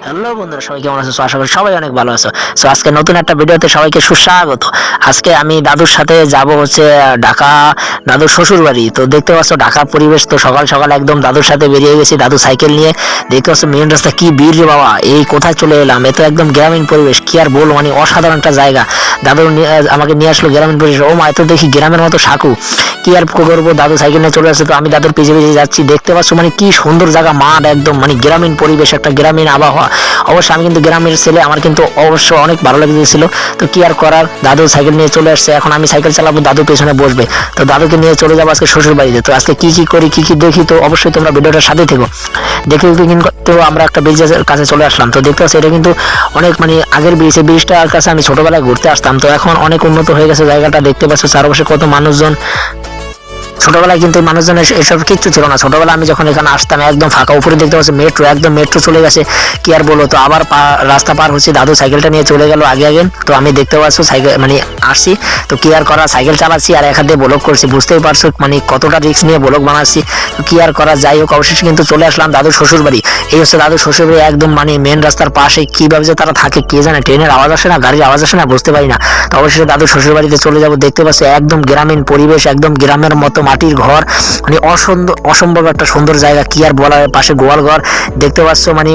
Hello বন্ধুরা, সবাই কেমন আছো? আশা করি সবাই অনেক ভালো আছো। সো আজকে নতুন একটা ভিডিওতে সবাইকে সুস্বাগত। আজকে আমি দাদুর সাথে যাব হচ্ছে ঢাকা, দাদুর শ্বশুর বাড়ি। তো দেখতে পাচ্ছ ঢাকার পরিবেশ, তো সকাল সকাল একদম দাদুর সাথে বেরিয়ে গেছি। দাদু সাইকেল নিয়ে, দেখতে পাচ্ছ মেন রাস্তা কি ভিড় রে বাবা, এই কোথায় চলে এলাম। এ তো একদম গ্রামীণ পরিবেশ, কি আর বলবো, মানে অসাধারণ একটা জায়গা। দাদু আমাকে নিয়ে আসলো গ্রামীণ পরিবেশ। ও মা, এত দেখি গ্রামের মতো সাকু, কি আর করবো। দাদু সাইকেল নিয়ে চলে আসছে, তো আমি দাদুর পিছিয়ে পিছিয়ে যাচ্ছি। দেখতে পাচ্ছ মানে কি সুন্দর জায়গা, মাঠ একদম, মানে গ্রামীণ পরিবেশ, একটা গ্রামীণ আবহাওয়া। অবশ্যই আমি কিন্তু গ্রামের ছেলে, আমার কিন্তু অবশ্য অনেক ভালো লেগেছিল। তো কি আর করার, দাদু সাইকেল নিয়ে চলে আসছে, এখন আমি সাইকেল চালাবো, দাদু পেছনে বসবে। তো দাদুকে নিয়ে চলে যাবো আজকে শ্বশুর বাড়িতে। তো আজকে কি কি করি, কি কি দেখি, তো অবশ্যই তোমরা ভিডিওটার সাথে থেকো। দেখে কিন্তু আমরা একটা ব্রিজের কাছে চলে আসলাম। তো দেখতে পাচ্ছি এটা কিন্তু অনেক মানে আগের ব্রিজ, এই ব্রিজটার কাছে আমি ছোটবেলায় ঘুরতে আসতাম। তো এখন অনেক উন্নত হয়ে গেছে জায়গাটা, দেখতে পাচ্ছ চারপাশে কত মানুষজন। ছোটবেলায় কিন্তু মানুষজনের এসব কিচ্ছু ছিল না। ছোটবেলায় আমি যখন এখানে আসতাম একদম ফাঁকা, উপরে দেখতে পাচ্ছি মেট্রো, একদম মেট্রো চলে গেছে, কি আর বলো। তো আবার রাস্তা পার হচ্ছে, দাদু সাইকেলটা নিয়ে চলে গেল আগে আগে। তো আমি দেখতে পাচ্ছ সাইকেল মানে আসছি, তো কি আর করা, সাইকেল চালাচ্ছি আর এক হাতে ব্লগ করছি, বুঝতেই পারছো মানে কতটা রিস্ক নিয়ে ব্লগ বানাচ্ছি। তো কি আর করা, যাই হোক অবশেষে কিন্তু চলে আসলাম দাদুর শ্বশুর বাড়ি। এই হচ্ছে দাদুর শ্বশুর বাড়ি, একদম মানে মেন রাস্তার পাশে। কিভাবে যে তারা থাকে কে জানে, ট্রেনের আওয়াজ আসে না, গাড়ির আওয়াজ আসে না, বুঝতে পারি না। তো অবশেষে দাদুর শ্বশুর বাড়িতে চলে যাবো। দেখতে পাচ্ছি একদম গ্রামীণ পরিবেশ, একদম গ্রামের মতো মাটির ঘর, মানে অসম্ভব একটা সুন্দর জায়গা, কি আর বলার। পাশে গোয়াল ঘর দেখতে পাচ্ছ, মানে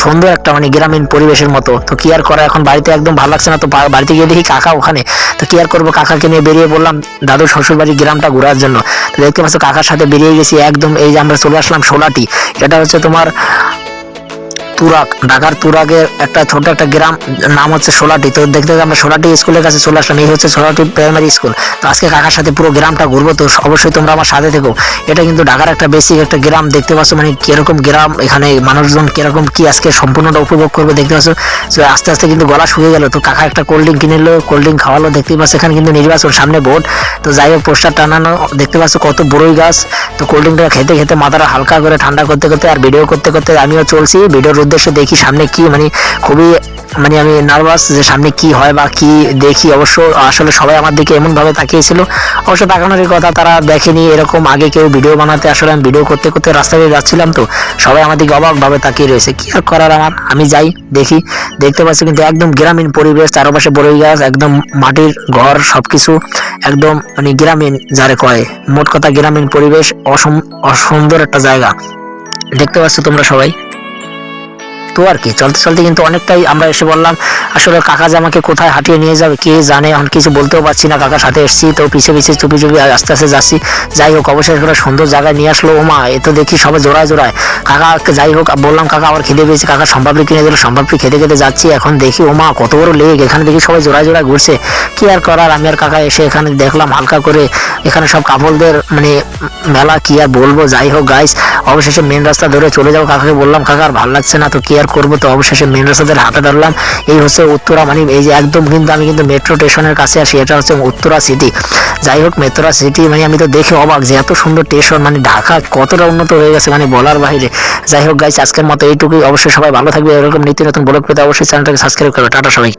সুন্দর একটা মানে গ্রামীণ পরিবেশের মতো। তো কি আর করা, এখন বাড়িতে একদম ভালো লাগছে না। তো বাড়িতে গিয়ে দেখি কাকা ওখানে। তো কি আর করবো, কাকাকে নিয়ে বেরিয়ে বললাম দাদুর শ্বশুর বাড়ি গ্রামটা ঘোরার জন্য। তো দেখতে পাচ্ছ কাকার সাথে বেরিয়ে গেছি একদম। এই যে আমরা চলে আসলাম সোলাটি, এটা হচ্ছে তোমার তুরাগ, ঢাকার তুরাগের একটা ছোট একটা গ্রাম, নাম হচ্ছে সোলাটি। তো দেখতে আমরা সোলাটি স্কুলের কাছে চলে আসলাম। এই হচ্ছে সোলাটি প্রাইমারি স্কুল। তো আজকে কাকার সাথে পুরো গ্রামটা ঘুরবো, তো অবশ্যই তোমরা আমার সাথে থেকো। এটা কিন্তু ঢাকার একটা বেসিক একটা গ্রাম, দেখতে পাচ্ছ মানে কিরকম গ্রাম, এখানে মানুষজন কিরকম, কি আজকে সম্পূর্ণটা উপভোগ করবো। দেখতে পাচ্ছ আস্তে আস্তে কিন্তু গলা শুকিয়ে গেল। তো কাকা একটা কোল্ড ড্রিঙ্ক কিনে নিলো, কোল্ড ড্রিঙ্ক খাওয়ালো। দেখতেই পাচ্ছ এখানে কিন্তু নির্বাচন, সামনে ভোট। তো যাই হোক পোস্টার টানানো, দেখতে পাচ্ছ কত বড়ই গাছ। তো কোল্ড ড্রিঙ্কটা খেতে খেতে মাথাটা হালকা করে ঠান্ডা করতে করতে আর ভিডিও করতে করতে আমিও চলছি ভিডিওর উদ্দেশ্যে। দেখি সামনে কি, মানে খুবই মানে আমি নার্ভাস যে সামনে কি হয় বা কি দেখি। অবশ্য আসলে সবাই আমার দিকে এমন ভাবে তাকিয়েছিল, অবশ্য তাকানোর কথা তারা দেখেনি এরকম আগে কেউ ভিডিও বানাতে। আসলে আমি ভিডিও করতে করতে রাস্তা দিয়ে যাচ্ছিলাম, তো সবাই আমার দিকে অবাক ভাবে তাকিয়ে রয়েছে। কি আর করার, আমি যাই দেখি। দেখতে পাচ্ছি কিন্তু একদম গ্রামীণ পরিবেশ, চারপাশে বড়ই গাছ, একদম মাটির ঘর, সবকিছু একদম মানে গ্রামীণ যারে কয়। মোট কথা গ্রামীণ পরিবেশ, অসুন্দর একটা জায়গা, দেখতে পাচ্ছ তোমরা সবাই। তো আর কি চলতে চলতে কিন্তু অনেকটাই আমরা এসে বললাম। আসলে কাকা যে আমাকে কোথায় হাঁটিয়ে নিয়ে যাবে কে জানে, এখন কিছু বলতেও পারছি না। কাকার সাথে এসেছি, তো পিছিয়ে পিছিয়ে চুপি চুপি আস্তে আস্তে যাচ্ছি। যাই হোক অবশ্যই একটা সুন্দর জায়গায় নিয়ে আসলো। ওমা, এ তো দেখি সবাই জোড়ায় জোড়ায়। কাকা যাই হোক বললাম কাকা আবার খিদে পেয়েছি, কাকা সম্পাপড়ি কিনে দিল, সম্পাপড়ি খেতে খেতে যাচ্ছি। এখন দেখি ওমা কত বড় লেক, এখানে দেখি সবাই জোড়ায় জোড়ায় ঘুরছে। কি আর করার, আমি আর কাকা এসে এখানে দেখলাম হালকা করে, এখানে সব কাপড়দের মানে মেলা, কি আর বলবো। যাই হোক গাইস, অবশেষে মেন রাস্তা ধরে চলে যাবো। কাকাকে বললাম কাকা আর ভালো লাগছে না, তো কি আর করবো। তো অবশেষে মেন রাস্তাদের হাতে ধরলাম। এই হচ্ছে উত্তরা, মানে এই যে একদম কিন্তু আমি কিন্তু মেট্রো স্টেশনের কাছে আসি, এটা হচ্ছে উত্তরা সিটি। যাই হোক মেট্রো সিটি মানে আমি তো দেখে অবাক যে এত সুন্দর স্টেশন, মানে ঢাকা কতটা উন্নত হয়ে গেছে, মানে বলার বাইরে। যাই হোক গাইস, আজকের মতো এইটুকুই। অবশ্যই সবাই ভালো থাকবে, এরকম নিত্য নতুন ব্লগ পেতে অবশ্যই চ্যানেলটাকে সাবস্ক্রাইব করবে। টাটা সবাই।